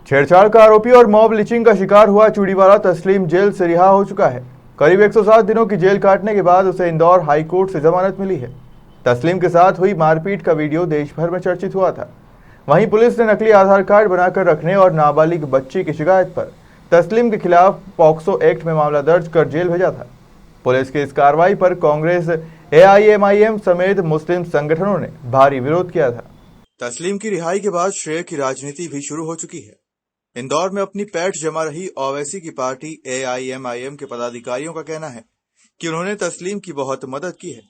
छेड़छाड़ का आरोपी और मॉब लिंचिंग का शिकार हुआ चूड़ीवाला तस्लीम जेल से रिहा हो चुका है। करीब 107 दिनों की जेल काटने के बाद उसे इंदौर हाई कोर्ट से जमानत मिली है। तस्लीम के साथ हुई मारपीट का वीडियो देश भर में चर्चित हुआ था। वहीं पुलिस ने नकली आधार कार्ड बनाकर रखने और नाबालिग बच्ची की शिकायत पर तस्लीम के खिलाफ पॉक्सो एक्ट में मामला दर्ज कर जेल भेजा था। पुलिस की इस कार्रवाई पर कांग्रेस, AIMIM समेत मुस्लिम संगठनों ने भारी विरोध किया था। तस्लीम की रिहाई के बाद श्रेय की राजनीति भी शुरू हो चुकी है। इंदौर में अपनी पैठ जमा रही ओवैसी की पार्टी AIMIM के पदाधिकारियों का कहना है कि उन्होंने तस्लीम की बहुत मदद की है।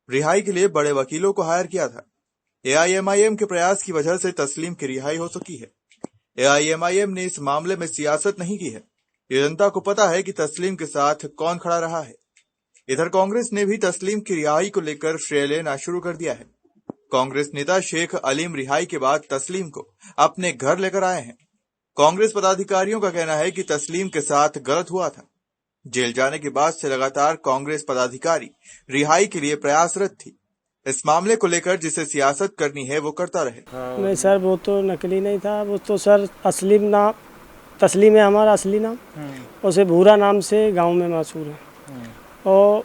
रिहाई के लिए बड़े वकीलों को हायर किया था। AIMIM के प्रयास की वजह से तस्लीम की रिहाई हो सकी है। AIMIM ने इस मामले में सियासत नहीं की है। ये जनता को पता है कि तस्लीम के साथ कौन खड़ा रहा है। इधर कांग्रेस ने भी तस्लीम की रिहाई को लेकर श्रेय लेना शुरू कर दिया है। कांग्रेस नेता शेख अलीम रिहाई के बाद तस्लीम को अपने घर लेकर आए हैं। कांग्रेस पदाधिकारियों का कहना है कि तस्लीम के साथ गलत हुआ था। जेल जाने के बाद से लगातार कांग्रेस पदाधिकारी रिहाई के लिए प्रयासरत थी। इस मामले को लेकर जिसे सियासत करनी है वो करता रहे। नहीं सर, वो तो नकली नहीं था, वो तो सर असली नाम तस्लीम है, हमारा असली नाम। उसे भूरा नाम से गांव में मशहूर है। और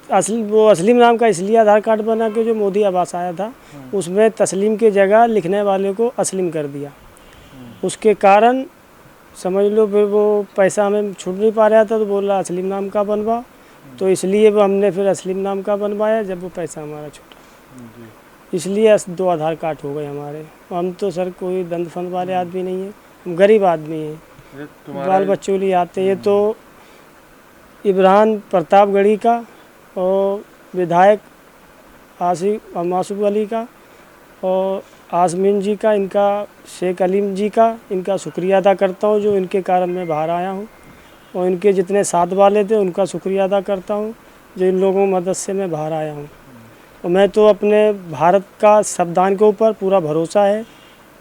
वो असलीम नाम का इसलिए आधार कार्ड बना के जो मोदी आवास आया था उसमें तस्लीम की जगह लिखने वाले को असलीम कर दिया। उसके कारण समझ लो फिर वो पैसा हमें छूट नहीं पा रहा था, तो बोला असलीम नाम का बनवा, तो इसलिए वो हमने फिर असलीम नाम का बनवाया जब वो पैसा हमारा छूटा। इसलिए 2 आधार कार्ड हो गए हमारे। हम तो सर कोई दंड फंद वाले आदमी नहीं है, हम गरीब आदमी हैं, बाल बच्चों लिए आते हैं। तो इब्राहिम प्रतापगढ़ी का और विधायक मासूम अली का और आजमीन जी का, इनका शेख अलीम जी का, इनका शुक्रिया अदा करता हूँ जो इनके कारण मैं बाहर आया हूँ। और इनके जितने साथ वाले थे उनका शुक्रिया अदा करता हूँ जो इन लोगों की मदद से मैं बाहर आया हूँ। और मैं तो अपने भारत का संविधान के ऊपर पूरा भरोसा है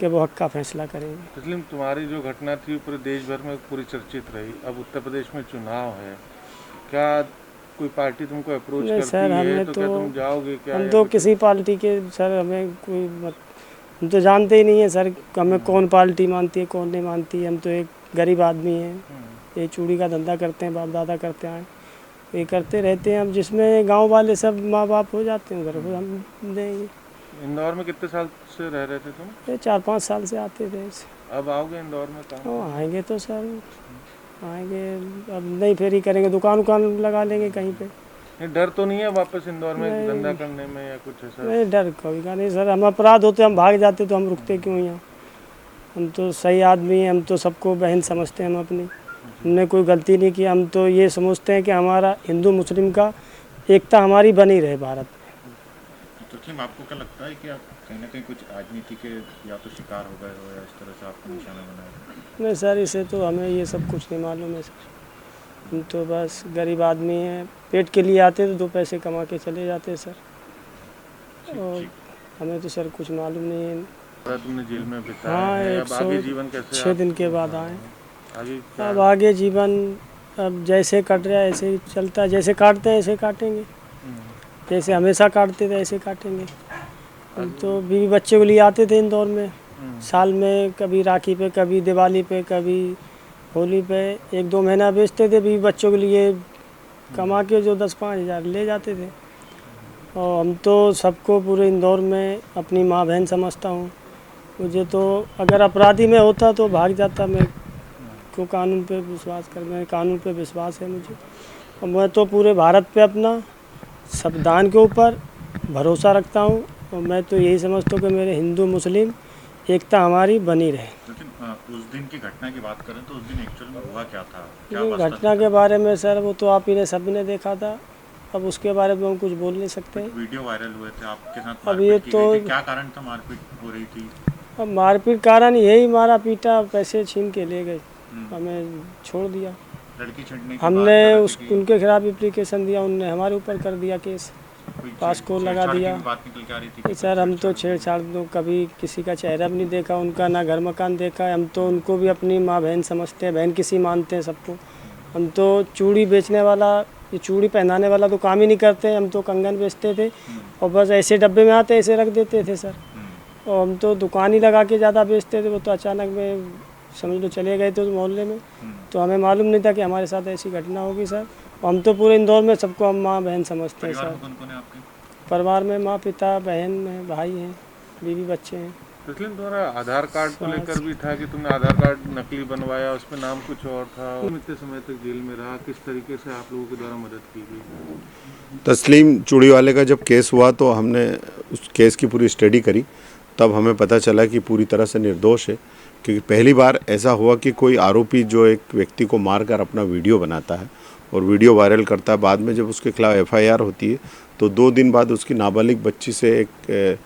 कि वो हक का फैसला करेंगे। तस्लीम, तुम्हारी जो घटना थी पूरे देश भर में पूरी चर्चित रही। अब उत्तर प्रदेश में चुनाव है, क्या कोई पार्टी तुमको अप्रोच करती सर, है तो क्या तुम जाओगे? क्या हम तो किसी पार्टी के सर हमें कोई हम तो जानते ही नहीं है सर, हमें कौन पार्टी मानती है कौन नहीं मानती है। हम तो एक गरीब आदमी हैं, ये चूड़ी का धंधा करते हैं, बाप दादा करते आए, ये करते रहते हैं। हम जिसमें गांव वाले सब माँ बाप हो जाते हैं उधर हम देंगे। इंदौर में कितने साल से रह रहे थे तुम? 4-5 साल से आते थे। अब आओगे इंदौर में? कहाँ आएंगे तो सर आएंगे, अब नहीं फेरी करेंगे, दुकान लगा लेंगे कहीं पे। डर तो नहीं है वापस इंदौर में धंधा करने में या कुछ ऐसा? नहीं, डर कोई का नहीं सर। हम अपराध होते हम भाग जाते तो हम रुकते क्यों यहाँ? हम तो सही आदमी हैं, हम तो सबको बहन समझते हैं। हम अपनी हमने कोई गलती नहीं की। हम तो ये समझते हैं कि हमारा हिंदू मुस्लिम का एकता हमारी बनी रहे भारत में। तो आपको क्या लगता है कि आप कहीं ना कहीं कुछ राजनीति के या तो शिकार हो गए हो या इस तरह से आपको निशाना बनाया? नहीं सर, इसे तो हमें ये सब कुछ नहीं मालूम है सर। हम तो बस गरीब आदमी हैं, पेट के लिए आते तो 2 पैसे कमा के चले जाते सर। और हमें तो सर कुछ मालूम नहीं है। तुमने जेल में बिताया हाँ, अब आगे जीवन कैसे? 6 दिन के बाद आए। आगे अब आगे जीवन अब जैसे कट रहा है ऐसे ही चलता है, जैसे काटते हैं ऐसे काटेंगे, जैसे हमेशा काटते थे ऐसे काटेंगे। हम तो बीवी बच्चे को लिए आते थे इंदौर में, साल में कभी राखी पे, कभी दिवाली पे, कभी होली पे 1-2 महीना बेचते थे बीवी बच्चों के लिए, कमा के जो 10-5 हज़ार ले जाते थे। और हम तो सबको पूरे इंदौर में अपनी माँ बहन समझता हूँ। मुझे तो अगर अपराधी में होता तो भाग जाता, मैं क्यों कानून पे विश्वास कर, मैं कानून पे विश्वास है मुझे। और मैं तो पूरे भारत पे अपना संविधान के ऊपर भरोसा रखता हूँ। और मैं तो यही समझता हूँ कि मेरे हिंदू मुस्लिम एकता हमारी बनी रहे। लेकिन उस दिन की घटना की बात करें तो उस दिन एक्चुअल में हुआ क्या था? घटना के बारे में सर वो तो आप ही ने सब ने देखा था, अब उसके बारे में हम कुछ बोल नहीं सकते। वीडियो वायरल हुए थे आपके साथ, अब ये तो क्या कारण था मारपीट हो रही थी? अब मारपीट कारण यही मारा पीटा, पैसे छीन के ले गए, हमें छोड़ दिया। लड़की छेड़ने की हमने उनके खिलाफ एप्लीकेशन दिया, उनने हमारे ऊपर कर दिया केस, पास को लगा दिया। बात निकल के आ रही थी सर हम तो छेड़छाड़ तो कभी किसी का चेहरा भी नहीं देखा, उनका ना घर मकान देखा है। हम तो उनको भी अपनी माँ बहन समझते हैं, बहन किसी मानते हैं सबको। हम तो चूड़ी बेचने वाला, ये चूड़ी पहनाने वाला तो काम ही नहीं करते, हम तो कंगन बेचते थे और बस ऐसे डब्बे में आते ऐसे रख देते थे सर। और हम तो दुकान ही लगा के ज़्यादा बेचते थे, वो तो अचानक में समझ लो चले गए थे उस मोहल्ले में, तो हमें मालूम नहीं था कि हमारे साथ ऐसी घटना होगी सर। हम तो पूरे इंदौर में सबको हम माँ बहन समझते हैं परिवार सर। में कौन कौन है आपके? परिवार में माँ पिता बहन हैं, भाई हैं, बीवी बच्चे हैं। तस्लीम, तुम्हारा आधार कार्ड को लेकर भी था कि तुमने आधार कार्ड नकली बनवाया, उसमें नाम कुछ और था, इतने समय तक जेल में रहा, किस तरीके से आप लोगों के द्वारा मदद की गई? तस्लीम चूड़ीवाले का जब केस हुआ तो हमने उस केस की पूरी स्टडी करी, तब हमें पता चला कि पूरी तरह से निर्दोष है। क्योंकि पहली बार ऐसा हुआ कि कोई आरोपी जो एक व्यक्ति को मारकर अपना वीडियो बनाता है और वीडियो वायरल करता है, बाद में जब उसके खिलाफ एफआईआर होती है तो 2 दिन बाद उसकी नाबालिग बच्ची से एक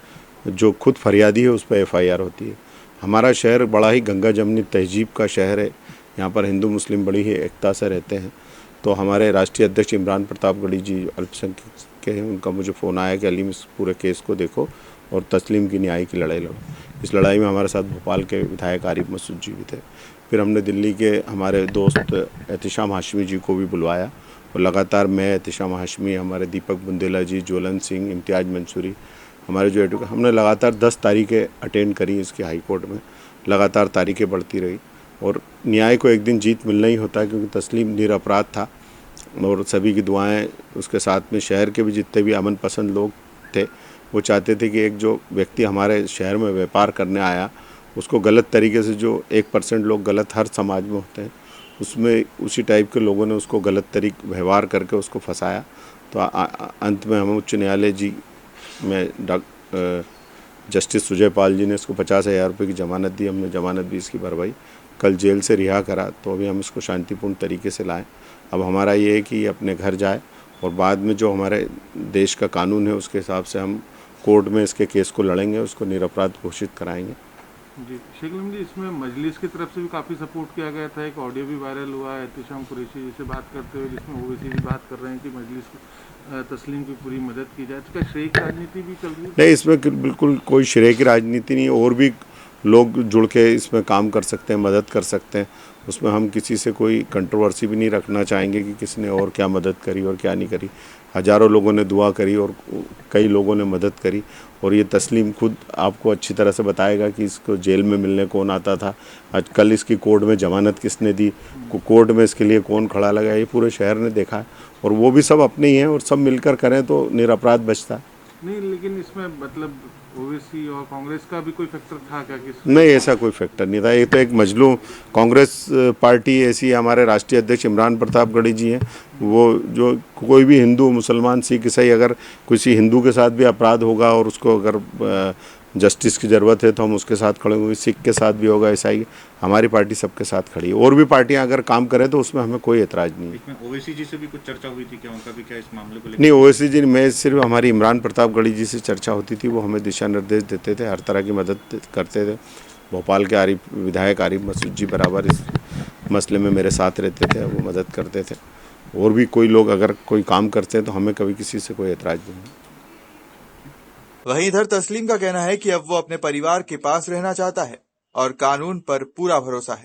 जो खुद फरियादी है उस पर एफआईआर होती है। हमारा शहर बड़ा ही गंगा जमनी तहजीब का शहर है, यहाँ पर हिंदू मुस्लिम बड़ी ही एकता से रहते हैं। तो हमारे राष्ट्रीय अध्यक्ष इमरान प्रताप गढ़ी जी अल्पसंख्यक के हैं, उनका मुझे फ़ोन आया कि अलीम इस पूरे केस को देखो और तस्लीम की न्याय की लड़ाई लड़ो। इस लड़ाई में हमारे साथ भोपाल के विधायक आरिफ मसूद जी भी थे। फिर हमने दिल्ली के हमारे दोस्त एहतिशाम हाशमी जी को भी बुलवाया और लगातार मैं, एहतिशाम हाशमी, हमारे दीपक बुंदेला जी, ज्वलन सिंह, इम्तियाज़ मंसूरी, हमारे जो एडवोकेट, हमने लगातार 10 तारीखें अटेंड करी इसकी हाई कोर्ट में। लगातार तारीखें बढ़ती रही और न्याय को एक दिन जीत मिलना ही होता है, क्योंकि तस्लीम निरपराध था और सभी की दुआएं उसके साथ में शहर के भी जितने भी अमन पसंद लोग थे वो चाहते थे कि एक जो व्यक्ति हमारे शहर में व्यापार करने आया उसको गलत तरीके से, जो 1% लोग गलत हर समाज में होते हैं, उसमें उसी टाइप के लोगों ने उसको गलत तरीके व्यवहार करके उसको फंसाया। तो अंत में हम उच्च न्यायालय जी में जस्टिस सुजय पाल जी ने इसको 50,000 रुपये की ज़मानत दी। हमने ज़मानत भी इसकी भरवाई, कल जेल से रिहा करा, तो अभी हम इसको शांतिपूर्ण तरीके से लाएं। अब हमारा ये है कि ये अपने घर जाए और बाद में जो हमारे देश का कानून है उसके हिसाब से हम कोर्ट में इसके केस को लड़ेंगे, उसको निरपराध घोषित कराएंगे। जी शेख अलीम जी, इसमें मजलिस की तरफ से भी काफ़ी सपोर्ट किया गया था। एक ऑडियो भी वायरल हुआ है एहतिशाम कुरैशी जी से बात करते हुए, जिसमें ओवैसी भी बात कर रहे हैं कि मजलिस तस्लीम की पूरी मदद की जाए। तो क्या श्रेय की राजनीति भी चल रही है? नहीं, इसमें बिल्कुल कोई श्रेय की राजनीति नहीं, और भी लोग जुड़ के इसमें काम कर सकते हैं, मदद कर सकते हैं। उसमें हम किसी से कोई कंट्रोवर्सी भी नहीं रखना चाहेंगे कि किसने और क्या मदद करी और क्या नहीं करी। हज़ारों लोगों ने दुआ करी और कई लोगों ने मदद करी, और ये तस्लीम खुद आपको अच्छी तरह से बताएगा कि इसको जेल में मिलने कौन आता था, आज कल इसकी कोर्ट में ज़मानत किसने दी, कोर्ट में इसके लिए कौन खड़ा लगा, ये पूरे शहर ने देखा है। और वो भी सब अपने ही हैं और सब मिलकर करें तो निरपराध बचता है। नहीं, लेकिन इसमें मतलब ओवैसी और कांग्रेस का भी कोई फैक्टर था क्या? नहीं, ऐसा कोई फैक्टर नहीं था। ये तो एक मजलूम कांग्रेस पार्टी ऐसी, हमारे राष्ट्रीय अध्यक्ष इमरान प्रताप गढ़ी जी हैं, वो जो कोई भी हिंदू, मुसलमान, सिख, ईसाई, अगर किसी हिंदू के साथ भी अपराध होगा और उसको अगर जस्टिस की ज़रूरत है तो हम उसके साथ खड़े होंगे। सिख के साथ भी होगा, ईसाई, हमारी पार्टी सबके साथ खड़ी है। और भी पार्टियां अगर काम करें तो उसमें हमें कोई एतराज़ नहीं है। इसमें ओवैसी जी से भी कुछ चर्चा हुई थी क्या? उनका भी क्या इस मामले को लेकर? नहीं, ओवैसी जी, मैं सिर्फ हमारी इमरान प्रताप गढ़ी जी से चर्चा होती थी, वो हमें दिशा निर्देश देते थे, हर तरह की मदद करते थे। भोपाल के विधायक आरिफ मसूद जी बराबर इस मसले में मेरे साथ रहते थे, वो मदद करते थे। और भी कोई लोग अगर कोई काम करते हैं तो हमें कभी किसी से कोई एतराज़ नहीं है। वहीं इधर तस्लीम का कहना है कि अब वो अपने परिवार के पास रहना चाहता है और कानून पर पूरा भरोसा है।